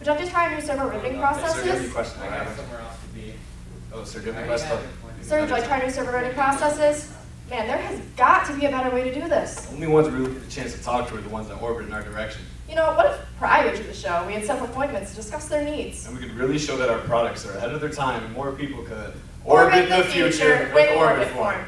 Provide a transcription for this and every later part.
Would you like to try new servo riveting processes? Sir, do you have any questions? I got somewhere else to be. Oh, sir, do you have any questions? Sir, would you like to try new servo riveting processes? Man, there has got to be a better way to do this. Only ones we really get the chance to talk to are the ones that orbit in our direction. You know, what if prior to the show, we had set up appointments to discuss their needs? And we could really show that our products are ahead of their time and more people could Orbit the future with Orbitform.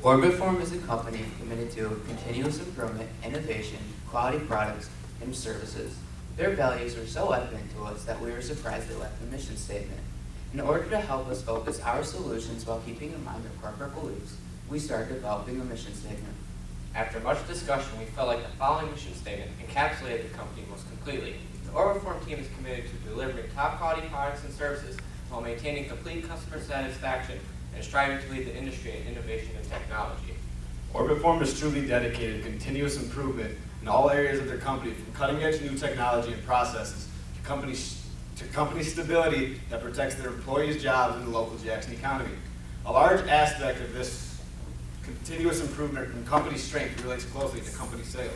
Orbitform is a company committed to continuous improvement, innovation, quality products, and services. Their values are so evident to us that we were surprised they left the mission statement. In order to help us focus our solutions while keeping in mind their corporate beliefs, we started developing a mission statement. After much discussion, we felt like the following mission statement encapsulated the company most completely. The Orbitform team is committed to delivering top quality products and services while maintaining complete customer satisfaction and striving to lead the industry in innovation and technology. Orbitform is truly dedicated to continuous improvement in all areas of their company, from cutting-edge new technology and processes to company stability that protects their employees' jobs in the local Jackson economy. A large aspect of this continuous improvement from company strength relates closely to company sales.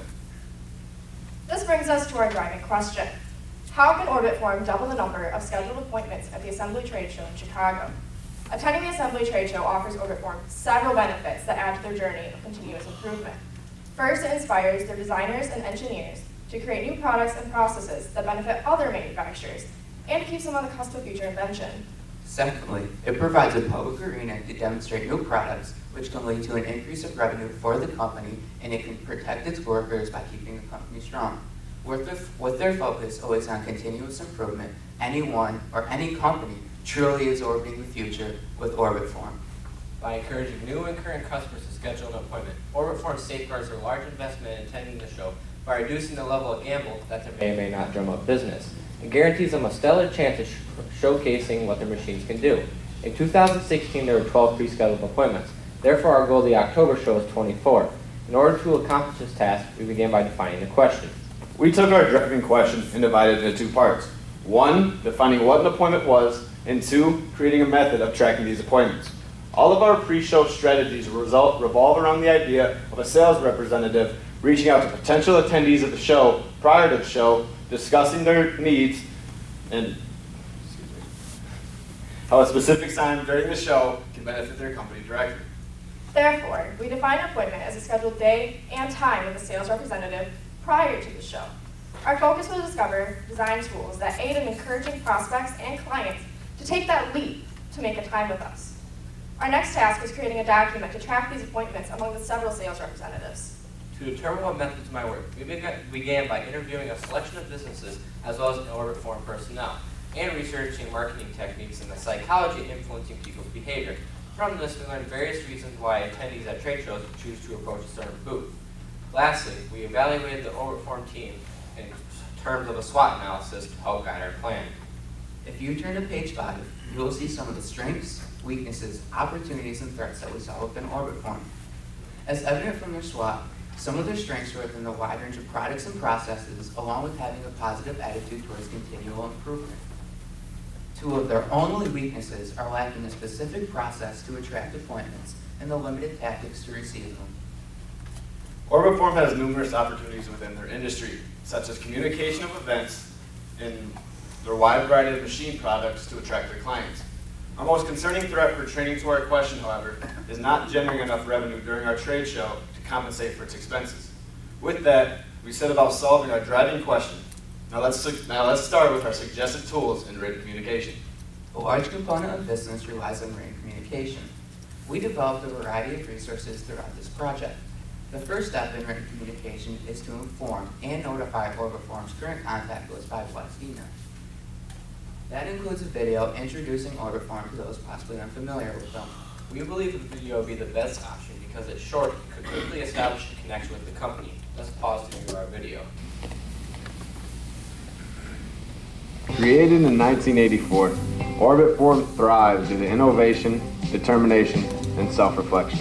This brings us to our driving question. How can Orbitform double the number of scheduled appointments at the Assembly Trade Show in Chicago? Attending the Assembly Trade Show offers Orbitform several benefits that add to their journey of continuous improvement. First, it inspires their designers and engineers to create new products and processes that benefit other manufacturers and keeps them on the cusp of future invention. Secondly, it provides a public arena to demonstrate new products, which can lead to an increase of revenue for the company, and it can protect its workers by keeping the company strong. With their focus always on continuous improvement, anyone or any company truly is orbiting the future with Orbitform. By encouraging new and current customers to schedule an appointment, Orbitform safeguards their large investment in attending the show by reducing the level of gamble that they may or may not drum up business, and guarantees them a stellar chance of showcasing what their machines can do. In 2016, there were 12 pre-scheduled appointments. Therefore, our goal of the October show is 24. In order to accomplish this task, we began by defining the question. We took our driving question and divided it into two parts. One, defining what an appointment was, and two, creating a method of tracking these appointments. All of our pre-show strategies revolve around the idea of a sales representative reaching out to potential attendees of the show prior to the show, discussing their needs, and how a specific time during the show can benefit their company directly. Therefore, we define an appointment as a scheduled day and time with a sales representative prior to the show. Our focus was to discover design tools that aid in encouraging prospects and clients to take that leap to make a time with us. Our next task was creating a document to track these appointments among the several sales representatives. To determine what methods might work, we began by interviewing a selection of businesses as well as Orbitform personnel, and researching marketing techniques and the psychology influencing people's behavior. From this, we learned various reasons why attendees at trade shows choose to approach a certain booth. Lastly, we evaluated the Orbitform team in terms of a SWOT analysis to help guide our plan. If you turn to page 5, you will see some of the strengths, weaknesses, opportunities, and threats that we saw within Orbitform. As evident from their SWOT, some of their strengths are within the wide range of products and processes, along with having a positive attitude towards continual improvement. Two of their only weaknesses are lacking a specific process to attract appointments and the limited tactics to receive them. Orbitform has numerous opportunities within their industry, such as communication of events and their wide variety of machine products to attract their clients. Our most concerning threat pertaining to our question, however, is not generating enough revenue during our trade show to compensate for its expenses. With that, we set about solving our driving question. Now let's start with our suggested tools in written communication. A large component of business relies on written communication. We developed a variety of resources throughout this project. The first step in written communication is to inform and notify Orbitform's current contact list by blast email. That includes a video introducing Orbitform to those possibly unfamiliar with them. We believe the video would be the best option because it's short and could quickly establish a connection with the company. Let's pause to view our video. Created in 1984, Orbitform thrives due to innovation, determination, and self-reflection.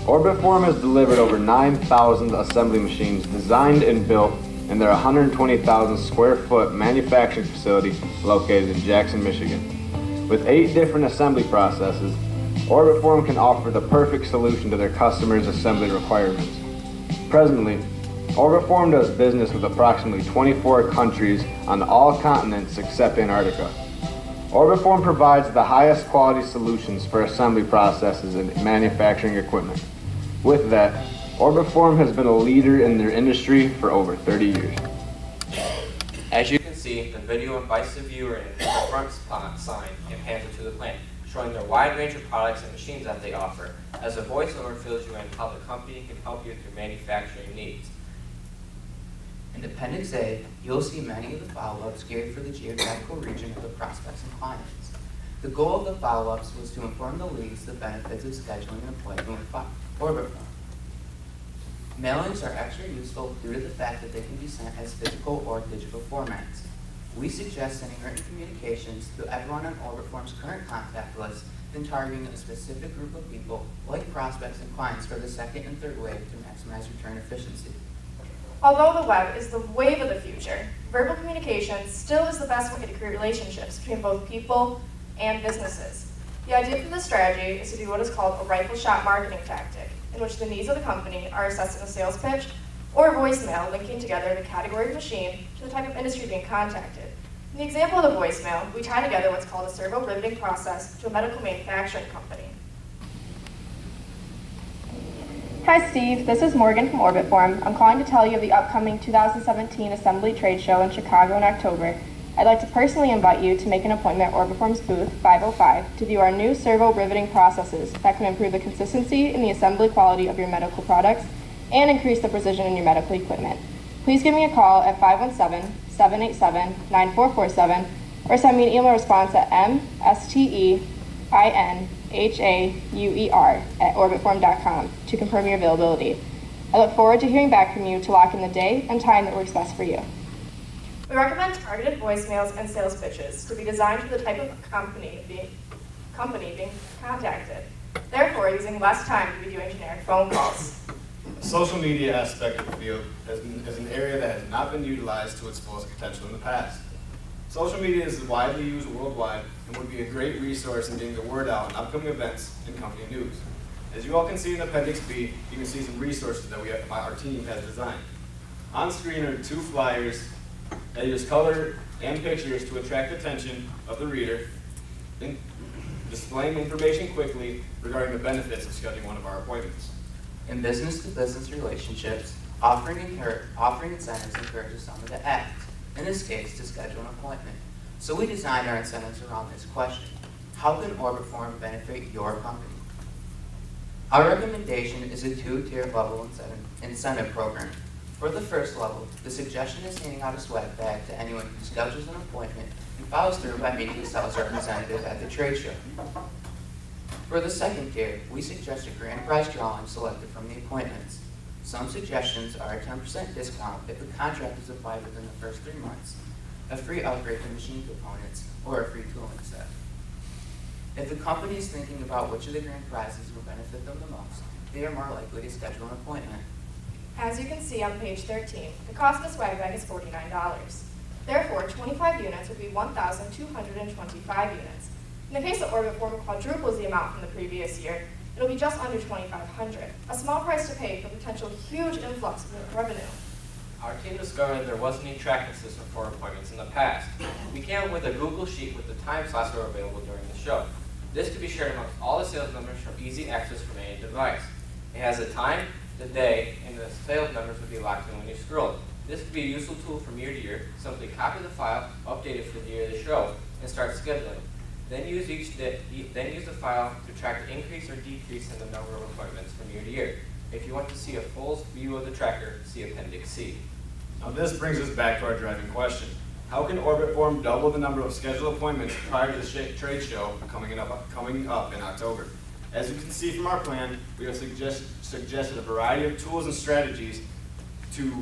Orbitform has delivered over 9,000 assembly machines designed and built in their 120,000 square foot manufacturing facility located in Jackson, Michigan. With 8 different assembly processes, Orbitform can offer the perfect solution to their customers' assembly requirements. Presently, Orbitform does business with approximately 24 countries on all continents except Antarctica. Orbitform provides the highest quality solutions for assembly processes and manufacturing equipment. With that, Orbitform has been a leader in their industry for over 30 years. As you can see, the video invites the viewer into the front sign and pans it to the plant, showing their wide range of products and machines that they offer, as the voiceover fills you in how the company can help you with your manufacturing needs. In Appendix A, you'll see many of the follow-ups geared for the geographical region of the prospects and clients. The goal of the follow-ups was to inform the leads the benefits of scheduling an appointment with Orbitform. Mailings are extra useful due to the fact that they can be sent as physical or digital formats. We suggest sending written communications to everyone on Orbitform's current contact list, then targeting a specific group of people, like prospects and clients, for the second and third wave to maximize return efficiency. Although the web is the wave of the future, verbal communication still is the best way to create relationships between both people and businesses. The idea for this strategy is to do what is called a rifle shot marketing tactic, in which the needs of the company are assessed in a sales pitch or a voicemail linking together the category of machine to the type of industry being contacted. In the example of the voicemail, we tie together what's called a servo riveting process to a medical manufacturing company. Hi Steve, this is Morgan from Orbitform. I'm calling to tell you of the upcoming 2017 Assembly Trade Show in Chicago in October. I'd like to personally invite you to make an appointment at Orbitform's booth 505 to view our new servo riveting processes that can improve the consistency and the assembly quality of your medical products and increase the precision in your medical equipment. Please give me a call at 517-787-9447 or send me an email response at msteinhauer@orbitform.com to confirm your availability. I look forward to hearing back from you to lock in the day and time that works best for you. We recommend targeted voicemails and sales pitches to be designed for the type of company being contacted, therefore using less time to be doing generic phone calls. The social media aspect of the field is an area that has not been utilized to its fullest potential in the past. Social media is widely used worldwide and would be a great resource in getting the word out on upcoming events and company news. As you all can see in Appendix B, you can see some resources that our team has designed. On screen are 2 flyers that use color and pictures to attract the attention of the reader, displaying information quickly regarding the benefits of scheduling one of our appointments. In business-to-business relationships, offering incentives encourages someone to act, in this case, to schedule an appointment. So we designed our incentives around this question: how can Orbitform benefit your company? Our recommendation is a 2-tier level incentive program. For the first level, the suggestion is handing out a swag bag to anyone who schedules an appointment and follows through by meeting a sales representative at the trade show. For the second tier, we suggest a grand prize drawing selected from the appointments. Some suggestions are a 10% discount if the contract is applied within the first 3 months, a free upgrade to machine components, or a free tooling set. If the company is thinking about which of the grand prizes will benefit them the most, they are more likely to schedule an appointment. As you can see on page 13, the cost of a swag bag is $49. Therefore, 25 units would be 1,225 units. In the case of Orbitform quadruples the amount from the previous year, it'll be just under $2,500, a small price to pay for a potential huge influx of revenue. Our team discovered there wasn't any tracking system for appointments in the past. We came up with a Google Sheet with the time slots that were available during the show. This could be shared amongst all the sales numbers for easy access from any device. It has the time, the day, and the sales numbers would be locked in when you scroll. This could be a useful tool from year to year. Simply copy the file, update it for the year of the show, and start scheduling. Then use the file to track the increase or decrease in the number of appointments from year to year. If you want to see a full view of the tracker, see Appendix C. Now this brings us back to our driving question. How can Orbitform double the number of scheduled appointments prior to the trade show coming up in October? As you can see from our plan, we have suggested a variety of tools and strategies to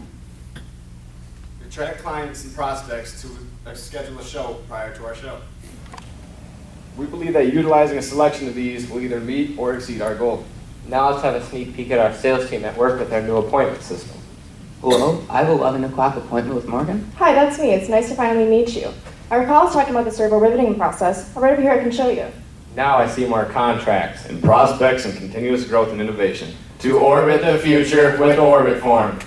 attract clients and prospects to schedule a show prior to our show. We believe that utilizing a selection of these will either meet or exceed our goal. Now let's have a sneak peek at our sales team at work with our new appointment system. Hello, I have an 11 o'clock appointment with Morgan. Hi, that's me. It's nice to finally meet you. I recall us talking about the servo riveting process. Right over here I can show you. Now I see more contracts. And prospects and continuous growth and innovation. To orbit the future with Orbitform.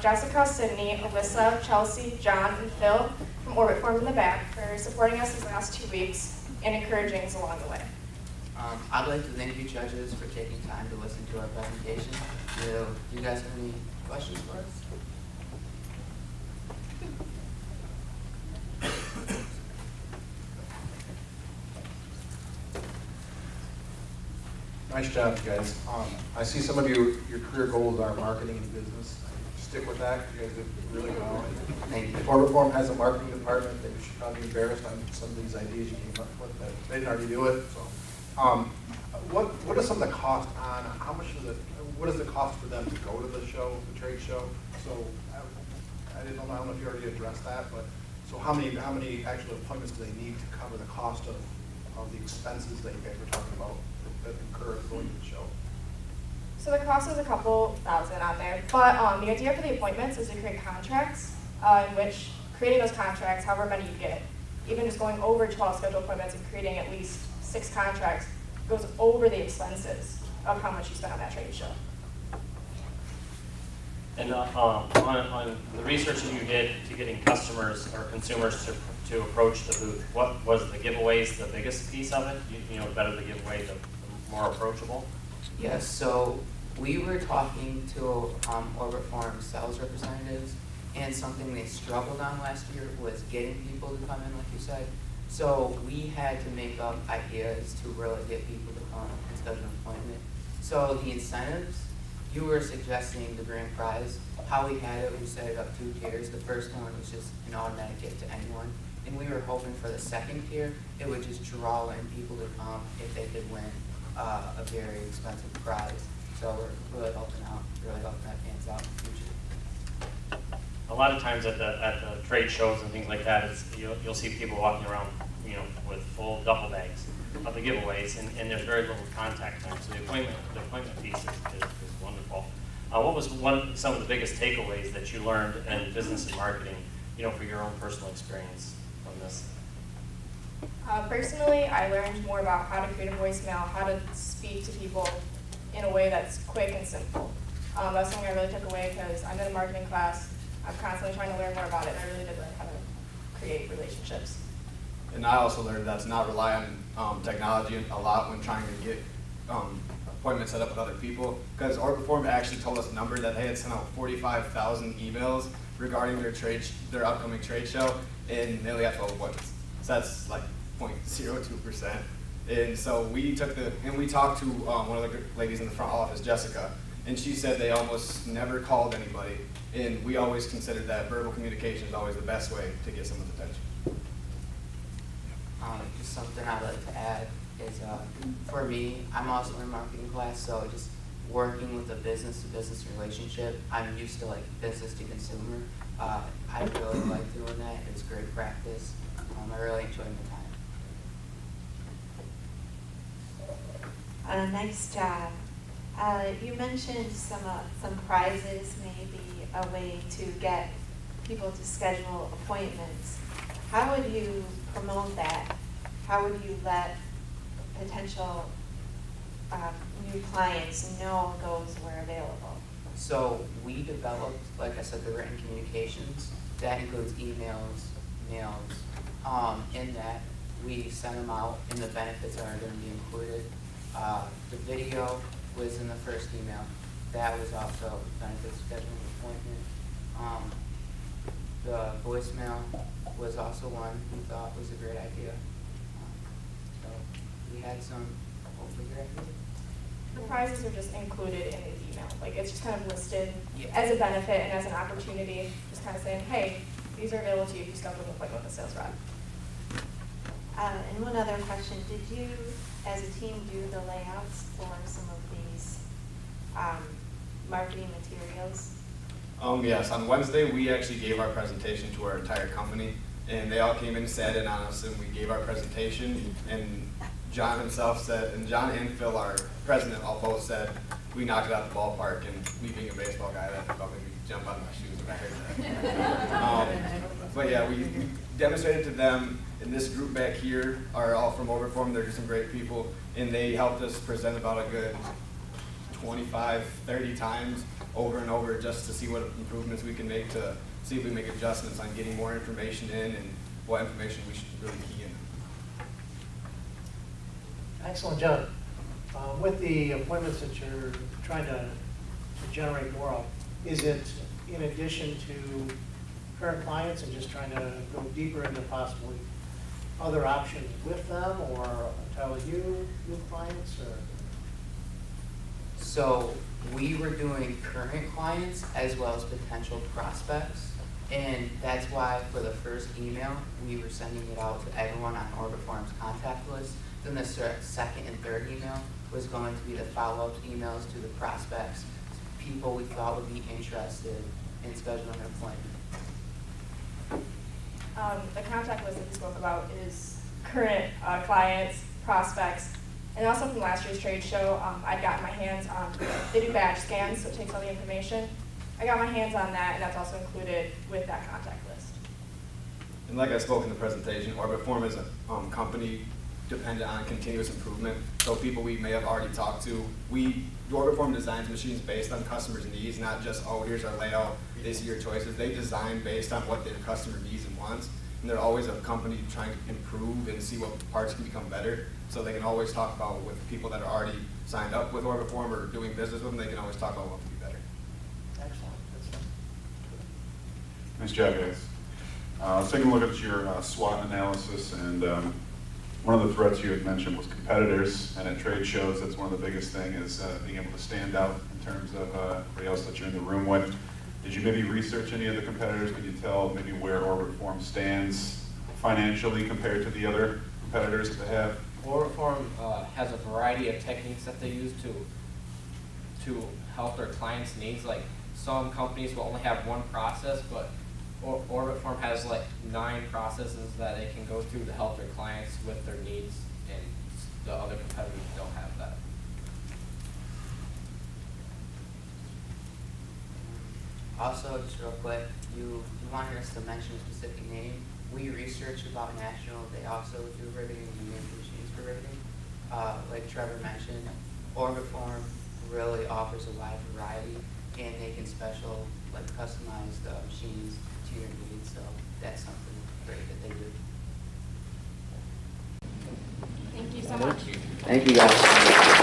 Jessica, Sydney, Alyssa, Chelsea, John, and Phil from Orbitform in the back for supporting us these last 2 weeks and encouraging us along the way. I'd like to thank you judges for taking time to listen to our presentation. Do you guys have any questions for us? Nice job, guys. I see some of your career goals are marketing and business. Stick with that. You guys did really well. Thank you. Orbitform has a marketing department. They should probably be embarrassed on some of these ideas you came up with. That they didn't already do it. So, what is some of the cost on? How much is it? What is the cost for them to go to the show, the trade show? So, I don't know if you already addressed that, but so how many actual appointments do they need to cover the cost of the expenses that you guys were talking about that incur going to the show? So the cost is a couple thousand on there, but the idea for the appointments is to create contracts in which creating those contracts, however many you get, even just going over 12 scheduled appointments and creating at least 6 contracts goes over the expenses of how much you spend on that trade show. And on the research that you did to getting customers or consumers to approach the booth, what was the giveaways the biggest piece of it? You know, better the giveaway, the more approachable? Yes, so we were talking to Orbitform sales representatives, and something they struggled on last year was getting people to come in, like you said. So we had to make up ideas to really get people to come and schedule an appointment. So the incentives, you were suggesting the grand prize. How we had it, we set it up 2 tiers. The first one was just an automatic gift to anyone. And we were hoping for the second tier, it would just draw in people to come if they could win a very expensive prize. So we're really hoping that pans out in the future. A lot of times at the trade shows and things like that, you'll see people walking around, you know, with full duffel bags of the giveaways, and there's very little contact time. So the appointment piece is wonderful. What was some of the biggest takeaways that you learned in business and marketing, you know, for your own personal experience from this? Personally, I learned more about how to create a voicemail, how to speak to people in a way that's quick and simple. That's something I really took away because I'm in a marketing class. I'm constantly trying to learn more about it, and I really did learn how to create relationships. And I also learned that to not rely on technology a lot when trying to get appointments set up with other people. Because Orbitform actually told us a number that they had sent out 45,000 emails regarding their upcoming trade show, and they only had 12 appointments. So that's like 0.02%. And so we talked to one of the ladies in the front office, Jessica, and she said they almost never called anybody. And we always considered that verbal communication is always the best way to get someone's attention. Just something I'd like to add is, for me, I'm also in a marketing class, so just working with a business-to-business relationship, I'm used to like business to consumer. I really like doing that. It's great practice. I really enjoyed my time. Nice job. You mentioned some prizes, maybe a way to get people to schedule appointments. How would you promote that? How would you let potential new clients know those were available? So we developed, like I said, the written communications. That includes emails, mails. In that, we send them out, and the benefits are going to be included. The video was in the first email. That was also benefits scheduling appointment. The voicemail was also one we thought was a great idea. So we had some hopefully great ideas. The prizes are just included in the email. Like, it's just kind of listed Yeah. as a benefit and as an opportunity, just kind of saying, hey, these are available to you if you schedule an appointment with a sales rep. And one other question, did you, as a team, do the layouts for some of these marketing materials? Yes, on Wednesday, we actually gave our presentation to our entire company, and they all came in and sat in on us, and we gave our presentation, and John himself said, and John and Phil, our president, all both said, we knocked it out of the ballpark, and me being a baseball guy, that probably made me jump out of my shoes when I heard that. But yeah, we demonstrated to them, and this group back here are all from Orbitform. They're just some great people, and they helped us present about a good 25, 30 times over and over just to see what improvements we can make, to see if we make adjustments on getting more information in and what information we should really key in. Excellent job. With the appointments that you're trying to generate more of, is it in addition to current clients and just trying to go deeper into possibly other options with them, or iChallengeU new clients, or? So we were doing current clients as well as potential prospects. And that's why for the first email, we were sending it out to everyone on Orbitform's contact list. Then the second and third email was going to be the follow-up emails to the prospects, people we thought would be interested in scheduling an appointment. The contact list that you spoke about is current clients, prospects, and also from last year's trade show, I got my hands on, they do badge scans, so it takes all the information. I got my hands on that, and that's also included with that contact list. And like I spoke in the presentation, Orbitform is a company dependent on continuous improvement. So people we may have already talked to, Orbitform designs machines based on customers' needs, not just, oh, here's our layout, these are your choices. They design based on what their customer needs and wants. And they're always a company trying to improve and see what parts can become better. So they can always talk about with people that are already signed up with Orbitform or doing business with them, they can always talk about what can be better. Excellent. Nice job, guys. Let's take a look at your SWOT analysis, and one of the threats you had mentioned was competitors, and at trade shows, that's one of the biggest things is being able to stand out in terms of everybody else that you're in the room with. Did you maybe research any of the competitors? Can you tell maybe where Orbitform stands financially compared to the other competitors that they have? Orbitform has a variety of techniques that they use to help their clients' needs. Like some companies will only have one process, but Orbitform has like 9 processes that they can go through to help their clients with their needs, and the other competitors don't have that. Also, just real quick, you wanted us to mention a specific name. We researched about National. They also do riveting and make machines for riveting. Like Trevor mentioned, Orbitform really offers a wide variety, and they can customize the machines to your needs. So that's something great that they do. Thank you so much. Thank you, guys.